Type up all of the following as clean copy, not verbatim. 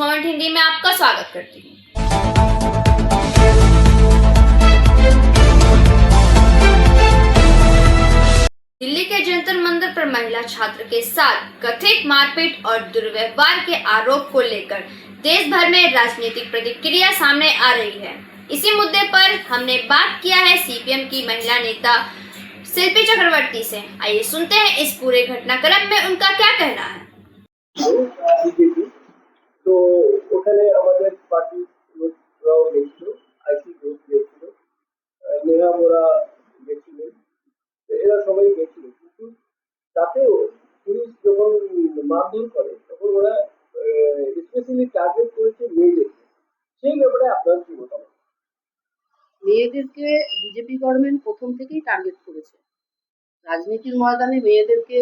Moment Hindi में आपका स्वागत करती हूँ। दिल्ली के जंतर मंतर पर महिला छात्र के साथ कथित मारपीट और दुर्व्यवहार के आरोप को लेकर देश भर में राजनीतिक प्रतिक्रिया सामने आ रही है। इसी मुद्दे पर हमने बात किया है सीपीएम की महिला नेता शिल्पी चक्रवर्ती से। आइए सुनते हैं इस पूरे घटनाक्रम में उनका क्या कहना है। তো ওখানে আমাদের পার্টি লোকরাও গেছিল, আইসি গ্রুপ গেছিল, নেহা মোরা গেছিলেন, এরা সবাই গেছিল। কিন্তু তাতেও পুলিশ যখন মারধর করে তখন ওরা স্পেশালি টার্গেট করেছে মেয়েদেরকে। সেই ব্যাপারে আপনার কি মতামত? মেয়েদেরকে বিজেপি গভর্নমেন্ট প্রথম থেকেই টার্গেট করেছে। রাজনীতির ময়দানে মেয়েদেরকে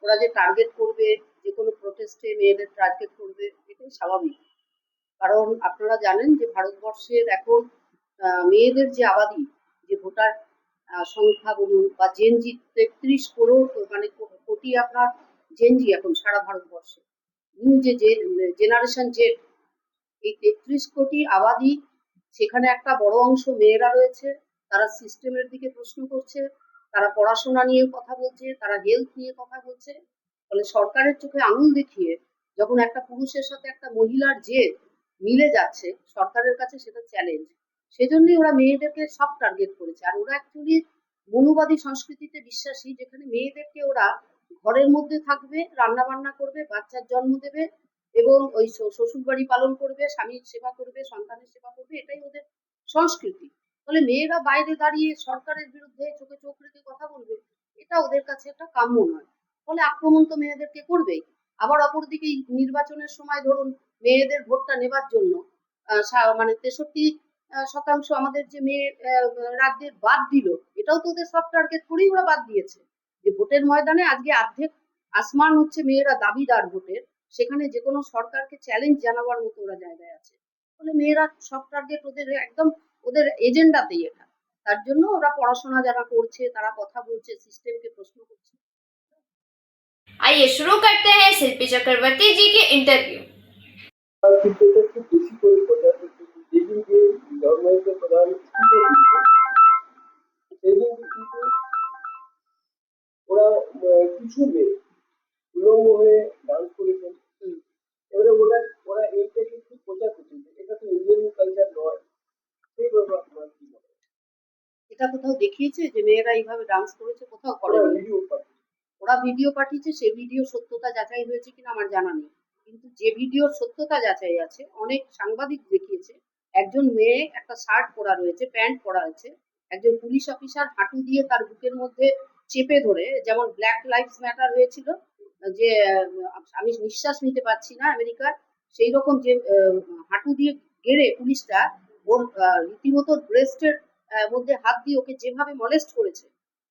ওরা যে টার্গেট করবে, যে কোনো প্রোটেস্টে মেয়েদের টার্গেট করবে, এটাই স্বাভাবিক। কারণ আপনারা জানেন যে ভারতবর্ষের এখন মেয়েদের যে আবাদি, যে ভোটার সংখ্যা বলুন বা জেনজি ৩৩ করোড়, মানে কোটি আপনার জেনজি এখন সারা ভারতবর্ষে। নিউ যে জেনারেশন জেড, এই ৩৩ কোটি আবাদি, সেখানে একটা বড় অংশ মেয়েরা রয়েছে। তারা সিস্টেমের দিকে প্রশ্ন করছে, তারা পড়াশোনা নিয়ে কথা বলছে, তারা হেলথ নিয়ে কথা বলছে। ফলে সরকারের চোখে আঙুল দেখিয়ে যখন একটা পুরুষের সাথে একটা মহিলার জেদ মিলে যাচ্ছে, সরকারের কাছে সেটা চ্যালেঞ্জ। সেজন্যই ওরা মেয়েদেরকে সব টার্গেট করেছে। আর ওরা অ্যাকচুয়ালি মনুবাদী সংস্কৃতিতে বিশ্বাসী, যেখানে মেয়েদেরকে ওরা ঘরের মধ্যে থাকবে, রান্না বান্না করবে, বাচ্চার জন্ম দেবে এবং ওই শ্বশুর বাড়ি পালন করবে, স্বামীর সেবা করবে, সন্তানের সেবা করবে, এটাই ওদের সংস্কৃতি। ফলে মেয়েরা বাইরে দাঁড়িয়ে সরকারের বিরুদ্ধে চোখে চোখ রেখে কথা বলবে, এটা ওদের কাছে একটা কাম্য নয়। ফলে আক্রমণ তো মেয়েদেরকে করবেই। আবার অপরদিকে নির্বাচনের সময় ধরুন মেয়েদের ভোটটা নেবার জন্য মানে ৬৩% আমাদের যে মেয়ে রাজ্যের বাদ দিল, এটাও তো ওদের সব টার্গেট করেই ওরা বাদ দিয়েছে। যে ভোটের ময়দানে আজকে অর্ধেক আসমান হচ্ছে মেয়েরা দাবিদার ভোটের, সেখানে যে কোনো সরকারকে চ্যালেঞ্জ জানাবার মতো ওরা জায়গায় আছে। ফলে মেয়েরা সব টার্গেট ওদের একদম ওদের এজেন্ডাতেই এটা। তার জন্য ওরা পড়াশোনা যারা করছে, তারা কথা বলছে, সিস্টেমকে প্রশ্ন করছে। आइए शुरू करते हैं शिल्पी चक्रवर्ती जी के इंटरव्यू। কিন্তু এটা খুব বেশি করে প্রচার করতেছে, যেদিন যে গভর্নমেন্টের প্রধান স্পিকার দিচ্ছে সেদিন কিন্তু ওরা কিছু মেয়ে উলঙ্গ হয়ে ডান্স করেছেন। এবারে ওরা এইটাকে খুব প্রচার করছেন, এটা তো ইন্ডিয়ান কালচার নয়। সেই ব্যাপারে আপনার কি মনে হয়? এটা কোথাও দেখিয়েছে যে মেয়েরা এইভাবে ডান্স করেছে? কোথাও ওরা করেনি। ভিডিও পাঠিয়েছে। ওরা ভিডিও পাঠিয়েছে, সেই ভিডিও সত্যতা যাচাই হয়েছে কিনা আমার জানা নেই। কিন্তু যে ভিডিওর সত্যতা যাচাই আছে, অনেক সাংবাদিক দেখিয়েছে, একজন মেয়ে একটা শার্ট পরা রয়েছে, প্যান্ট পরা আছে, একজন পুলিশ অফিসার হাঁটু দিয়ে তার বুকের মধ্যে চেপে ধরে, যেমন ব্ল্যাক লাইভস ম্যাটার হয়েছিল, যে আমি নিঃশ্বাস নিতে পারছি না আমেরিকার, সেই রকম যে হাঁটু দিয়ে গেড়ে পুলিশটা ওর রীতিমতো ব্রেস্টের মধ্যে হাত দিয়ে ওকে যেভাবে মলেস্ট করেছে,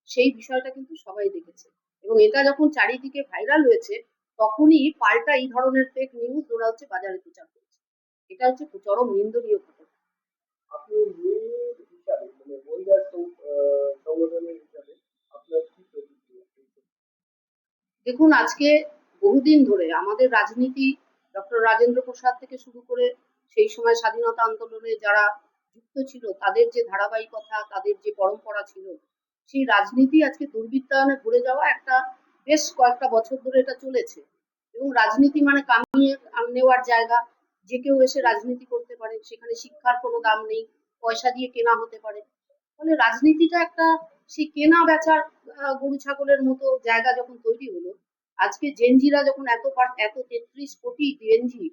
সেই বিষয়টা কিন্তু সবাই দেখেছে। এবং এটা যখন চারিদিকে ভাইরাল হয়েছে, তখনই পাল্টা এই ধরনের ফেক নিউজ ওরা হচ্ছে বাজারে প্রচার করেছে। এটা হচ্ছে চরম নিন্দনীয় ঘটনা। আপনি মেয়ের হিসাবে, মানে মহিলার সংগঠনের হিসাবে আপনার কি প্রতিক্রিয়া? দেখুন, আজকে বহুদিন ধরে আমাদের রাজনীতি, ডক্টর রাজেন্দ্র প্রসাদ থেকে শুরু করে সেই সময় স্বাধীনতা আন্দোলনে যারা যুক্ত ছিল, তাদের যে ধারাবাহিকতা, তাদের যে পরম্পরা ছিল, সেই রাজনীতি আজকে দুর্বৃত্তায়নে ভরে যাওয়া একটা বেশ কয়েকটা বছর ধরে এটা চলেছে। এবং রাজনীতি মানে কামিয়ে নেওয়ার জায়গা, যে কেউ এসে রাজনীতি করতে পারে, সেখানে শিক্ষার কোনো দাম নেই, পয়সা দিয়ে কেনা হতে পারে। ফলে রাজনীতিটা একটা সেই কেনা বেচার গরু ছাগলের মতো জায়গা যখন তৈরি হলো, আজকে জেনজিরা যখন এত ৩৩ কোটি জেনজি,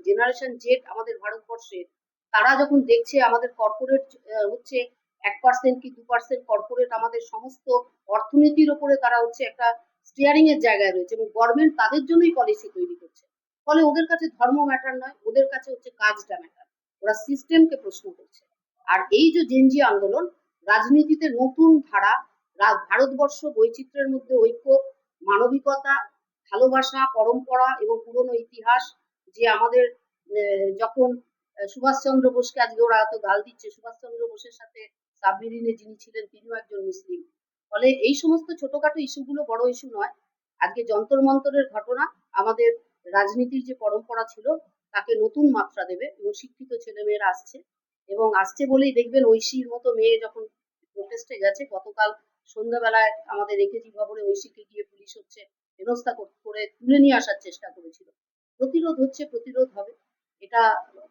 জেনারেশন জেড আমাদের ভারতবর্ষে, তারা যখন দেখছে আমাদের কর্পোরেট হচ্ছে ১% কি ২% কর্পোরেট আমাদের সমস্ত অর্থনীতির ওপরে তারা হচ্ছে একটা স্টিয়ারিং এর জায়গায় রয়েছে এবং গভর্নমেন্ট তাদের জন্যই পলিসি তৈরি করছে। ফলে ওদের কাছে ধর্ম ম্যাটার নয়, ওদের কাছে হচ্ছে কাজটা ম্যাটার। ওরা সিস্টেমকে প্রশ্ন করছে। আর এই যে জেনজি আন্দোলন, রাজনীতিতে নতুন ধারা, ভারতবর্ষ বৈচিত্র্যের মধ্যে ঐক্য, মানবিকতা, ভালোবাসা, পরম্পরা এবং পুরনো ইতিহাস, যে আমাদের যখন সুভাষচন্দ্র বোসকে আজকে ওরা এত গাল দিচ্ছে, সুভাষচন্দ্র বোসের সাথে সাবমেরিনে যিনি ছিলেন তিনিও একজন মুসলিম। ফলে এই সমস্ত ছোটখাটো ইস্যুগুলো বড় ইস্যু নয়। আজকে যন্তর মন্তরের ঘটনা আমাদের রাজনীতির যে পরম্পরা ছিল তাকে নতুন মাত্রা দেবে এবং শিক্ষিত ছেলেমেয়েরা আসছে এবং আসছে বলেই দেখবেন ঐশীর মতো মেয়ে যখন প্রোটেস্টে গেছে গতকাল সন্ধ্যাবেলায় আমাদের একেজি ভবনে ঐশীকে গিয়ে পুলিশ হচ্ছে হেনস্থা করে তুলে নিয়ে আসার চেষ্টা করেছিল। প্রতিরোধ হচ্ছে, প্রতিরোধ হবে। এটা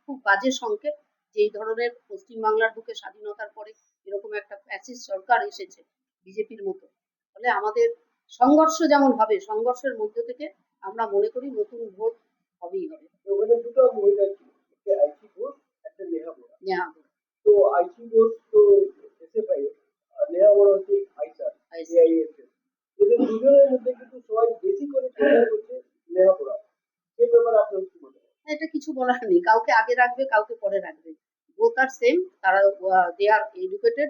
খুব বাজে সংকেত যে এই ধরনের পশ্চিমবাংলার বুকে স্বাধীনতার পরে এরকম একটা ফ্যাসিস্ট সরকার এসেছে বিজেপির মতো। ফলে আমাদের সংঘর্ষ যেমন হবে, সংঘর্ষের মধ্যে থেকে আমরা মনে করি নতুন ভোট হবেই হবে। তো ওখানে দুটো মহিলা ছিল, একটা আইসি ঘোষ, একটা নেহা বোরা। নেহা তো আইসি ঘোষ তো এসএফআই, আর নেহা বোরা হচ্ছে আইসার, এআইএসএফ। এদের দুজনের মধ্যে কিন্তু সবাই বেশি করে প্রেফার করছে নেহা বোরা। সেই ব্যাপারে আপনার কি মনে হয়? এটা কিছু বলার নেই, কাউকে আগে রাখবে কাউকে পরে রাখবে, বোথ আর সেম। তারা দে আর এডুকেটেড,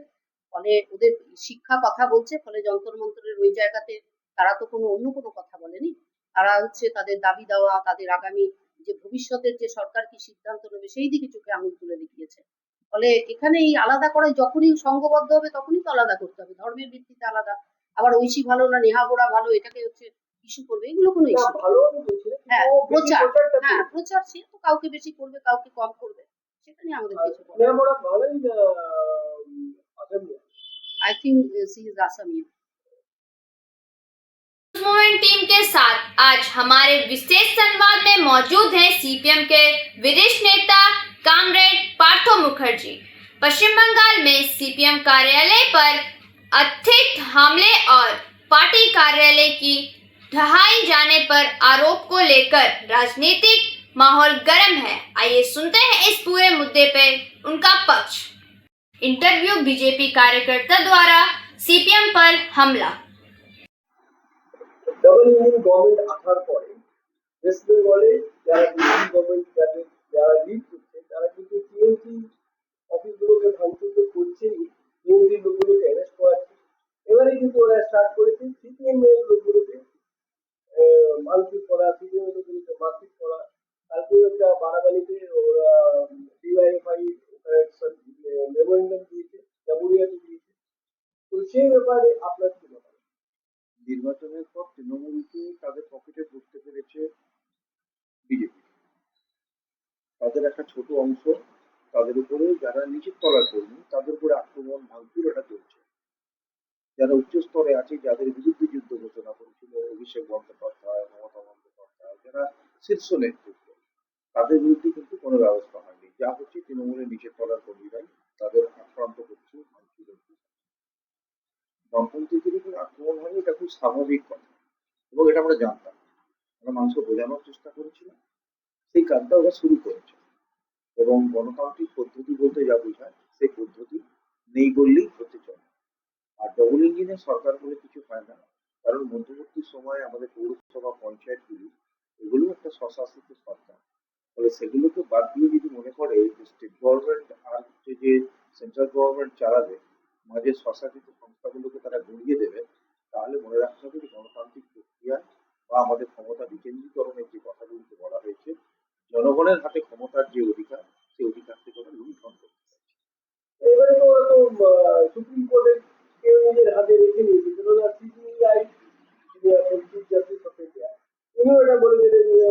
ফলে ওদের শিক্ষা কথা বলছে, ফলে যন্তর মন্তরের ওই জায়গাতে তারা তো কোনো অন্য কোনো কথা বলেনি। তারা হচ্ছে তাদের দাবি দেওয়া, তাদের আগামী যে ভবিষ্যতের যে সরকার কি সিদ্ধান্ত নেবে সেই দিকে চোখে আঙুল তুলে দেখিয়েছে। ফলে এখানে এই আলাদা করে যখনই সংঘবদ্ধ হবে তখনই তো আলাদা করতে হবে, ধর্মের ভিত্তিতে আলাদা। আবার ঐশী ভালো না নেহা বোরা ভালো এটাকে হচ্ছে ইস্যু করবে, এগুলো কোনো না, ইস্যু। ভালো আমি বলছি না, কিন্তু হ্যাঁ, ও বেশি প্রচার। প্রচারটা হ্যাঁ, করছে। প্রচার সে তো কাউকে বেশি করবে, কাউকে কম করবে। সেটা নিয়ে আমাদের আর কিছু বলার নেহা বোরা ভালোই আসামি। I think she is Assami. Movement team के साथ आज हमारे विशेष संवाद में मौजूद हैं सीपीएम के वरिष्ठ नेता कामरेड पार्थो मुखर्जी। पश्चिम बंगाल में सीपीएम कार्यालय पर कथित हमले और पार्टी कार्यालय की ढहाई जाने पर आरोप को लेकर राजनीतिक माहौल गर्म है। आइए सुनते हैं इस पूरे मुद्दे पे उनका पक्ष। इंटरव्यू बीजेपी कार्यकर्ता द्वारा सीपीएम पर हमला। ডাবল ইঞ্জিন গভর্নমেন্ট আসার পরে ওয়েস্ট বেঙ্গলে যারা বিরোধী গভর্নমেন্ট যারা লিড করছে তারা কিন্তু টিএমসি অফিসগুলোকে ভাঙচুর তো করছেই, টিএমসি লোকগুলোকে অ্যারেস্ট করাচ্ছে। এবারে কিন্তু ওরা স্টার্ট করেছে সিপিএম এর লোকগুলোকে ভাঙচুর করা, সিপিএম এর লোকগুলোকে মারপিট করা। কালকেও একটা বাড়াবাড়িতে ওরা ডিওয়াইএফআই মেমোরেন্ডাম দিয়েছে, জামুরিয়াতে দিয়েছে। তো সেই ব্যাপারে আপনার কি মতামত? নির্বাচনের পর তৃণমূলকে তাদের পকেটে ধরতে পেরেছে বিজেপি। তাদের একটা ছোট অংশ তাদের উপরে, যারা নিচের তলার কর্মী তাদের উপরে আক্রমণ ভাঙচুর এটা চলছে। যারা উচ্চ স্তরে আছে, যাদের বিরুদ্ধে যুদ্ধ ঘোষণা করেছিল অভিষেক বন্দ্যোপাধ্যায়, মমতা বন্দ্যোপাধ্যায়, যারা শীর্ষ নেতৃত্ব, তাদের বিরুদ্ধে কিন্তু কোনো ব্যবস্থা হয়নি। যা হচ্ছে তৃণমূলের নিচের তলার কর্মীরাই তাদের আক্রান্ত করছে, ভাঙচুর হচ্ছে। বামপন্থীদের উপর আক্রমণ হয়নি, এটা খুব স্বাভাবিক কথা এবং এটা আমরা জানতাম। আমরা মানুষকে বোঝানোর চেষ্টা করেছিলাম, সেই কাজটা ওরা শুরু করেছে। এবং গণতান্ত্রিক পদ্ধতি বলতে যা বোঝায় সেই পদ্ধতি নেই বললেই হতে চলে। আর ডবল ইঞ্জিনের সরকার বলে কিছু হয় না, কারণ মধ্যবর্তী সময়ে আমাদের পৌরসভা পঞ্চায়েতগুলি এগুলো একটা স্বশাসিত সরকার। ফলে সেগুলোকে বাদ দিয়ে যদি মনে করে যে স্টেট গভর্নমেন্ট আর হচ্ছে যে সেন্ট্রাল গভর্নমেন্ট চালাবে, মাঝে স্বশাসিত সংস্থাগুলোকে তারা গুঁড়িয়ে দেবে, তাহলে মনে রাখতে হবে যে গণতান্ত্রিক প্রক্রিয়া বা আমাদের ক্ষমতা বিকেন্দ্রীকরণের যে কথাগুলিতে বলা হয়েছে, জনগণের হাতে ক্ষমতার যে অধিকার, সেই অধিকার থেকে ওরা লুণ্ঠন করতে চাইছে। এবারে তো ওরা তো সুপ্রিম কোর্টের কেউ নিজের হাতে রেখে নিয়েছে, কেননা CBI chief justice of India उन्होंने এটা বলে দিলেন যে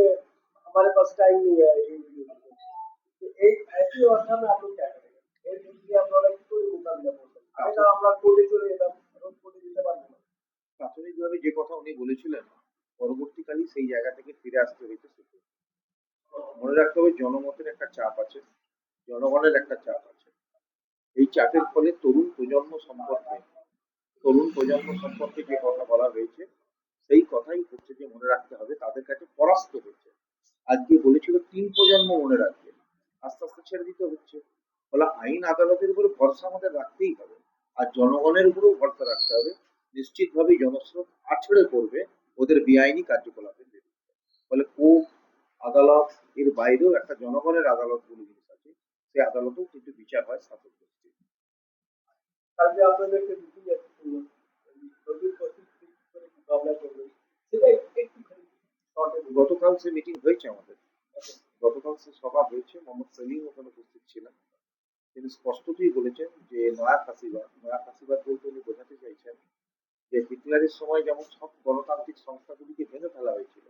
हमारे पास टाइम नहीं है ये वीडियो देखने का। तो एक ऐसी अवस्था में आप लोग क्या करेंगे? এর যদি আপনারা কি করে মোকাবিলা করবেন? আগে তো আমরা কোর্টে চলে যেতাম, এখন কোর্টে যেতে পারবো না। প্রাথমিকভাবে যে কথা উনি বলেছিলেন, পরবর্তীকালে সেই জায়গা থেকে ফিরে আসতে হয়েছে সুপ্রিম কোর্ট। মনে রাখতে হবে জনমতের একটা চাপ আছে, জনগণের একটা চাপ আছে। এই চাপের ফলে তরুণ প্রজন্ম সম্পর্কে যে কথা বলা হয়েছে, সেই কথাই হচ্ছে যে মনে রাখতে হবে তাদের কাছে পরাস্ত হচ্ছে। আজকে বলেছিল 3 প্রজন্ম মনে রাখবে, আস্তে আস্তে ছেড়ে দিতে হচ্ছে। ফলে আইন আদালতের উপরে ভরসা আমাদের রাখতেই হবে, আর জনগণের উপরেও ভরসা রাখতে হবে। নিশ্চিতভাবেই জনস্রোত আছড়ে পড়বে ওদের বেআইনি কার্যকলাপের বিরুদ্ধে। ফলে কোর্ট আদালত এর বাইরেও একটা জনগণের আদালত বলে জিনিস আছে, সেই আদালতেও কিন্তু বিচার হয় শাসক গোষ্ঠীর। কালকে আপনাদের একটা মিটিং আছে, নতুন পরিস্থিতি করে মোকাবিলা করবেন, সেটা একটুখানি শর্টে বলুন। গতকাল সে মিটিং হয়েছে আমাদের, গতকাল সে সভা হয়েছে, মোহাম্মদ সেলিম ওখানে উপস্থিত ছিলেন। তিনি স্পষ্টতই বলেছেন যে নয়া ফাঁসিবাদ বলতে উনি বোঝাতে চাইছেন যে হিটলারের সময় যেমন সব গণতান্ত্রিক সংস্থাগুলিকে ভেঙে ফেলা হয়েছিল,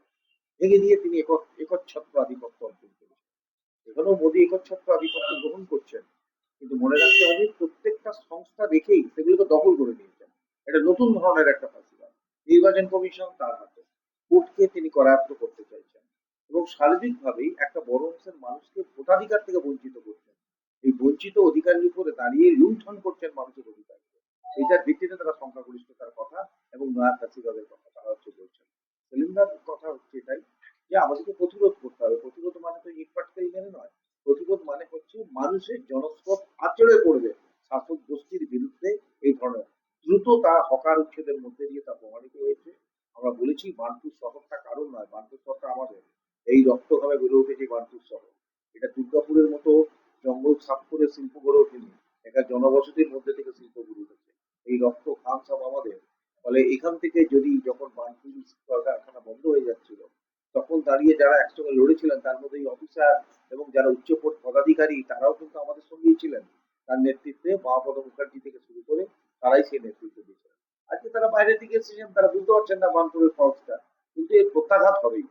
ভেঙে দিয়ে তিনি একচ্ছত্র আধিপত্য অর্জন করেছেন। এখানেও মোদী একচ্ছত্র আধিপত্য গ্রহণ করছেন, কিন্তু মনে রাখতে হবে প্রত্যেকটা সংস্থা দেখেই সেগুলোকে দখল করে নিয়েছেন। এটা নতুন ধরনের একটা ফাঁসিবাদ। নির্বাচন কমিশন তার হাতে, কোর্টকে তিনি করায়ত্ত করতে চাইছেন এবং সার্বিকভাবেই একটা বড় অংশের মানুষকে ভোটাধিকার থেকে বঞ্চিত করছেন। এই বঞ্চিত অধিকারের উপরে দাঁড়িয়ে লুণ্ঠন করছেন মানুষের অধিকার। এটার ভিত্তিতে তারা সংখ্যাগরিষ্ঠতার কথা এবং নয়া ফাঁসিবাদের কথা তারা হচ্ছে বলছেন। সেলিমদার কথা হচ্ছে এটাই যে আমাদেরকে প্রতিরোধ করতে হবে। প্রতিরোধ মানে তো ইট পাটকেল মেনে নয়। প্রতিরোধ মানে হচ্ছে মানুষের জনস্রোত আচড়ে পড়বে শাসক গোষ্ঠীর বিরুদ্ধে। এই ধরনের দ্রুত তা হকার উচ্ছেদের মধ্যে দিয়ে তা প্রমাণিত হয়েছে। আমরা বলেছি বার্নপুর শহরটা কারণ নয়, বার্নপুর শহরটা আমাদের। এই রক্তভাবে গড়ে উঠেছে বার্নপুর শহর। এটা দুর্গাপুরের মতো জঙ্গল সাফ করে শিল্প গড়ে ওঠেনি, এটা জনবসতির মধ্যে থেকে শিল্প গড়ে উঠেছে। এই রক্ত ঘাম সব আমাদের। ফলে এখান থেকে যদি যখন বার্নপুর কারখানা বন্ধ হয়ে যাচ্ছিল, তখন দাঁড়িয়ে যারা একসঙ্গে লড়েছিলেন তার মধ্যে এই অফিসার এবং যারা উচ্চ পদাধিকারী তারাও কিন্তু আমাদের সঙ্গেই ছিলেন। তার নেতৃত্বে মহাপদ মুখার্জি থেকে শুরু করে তারাই সেই নেতৃত্ব দিয়েছিলেন। আজকে তারা বাইরের দিকে এসেছেন, তারা বুঝতে পারছেন না বার্নপুরের ফলসটা, কিন্তু এর প্রত্যাঘাত হবেই।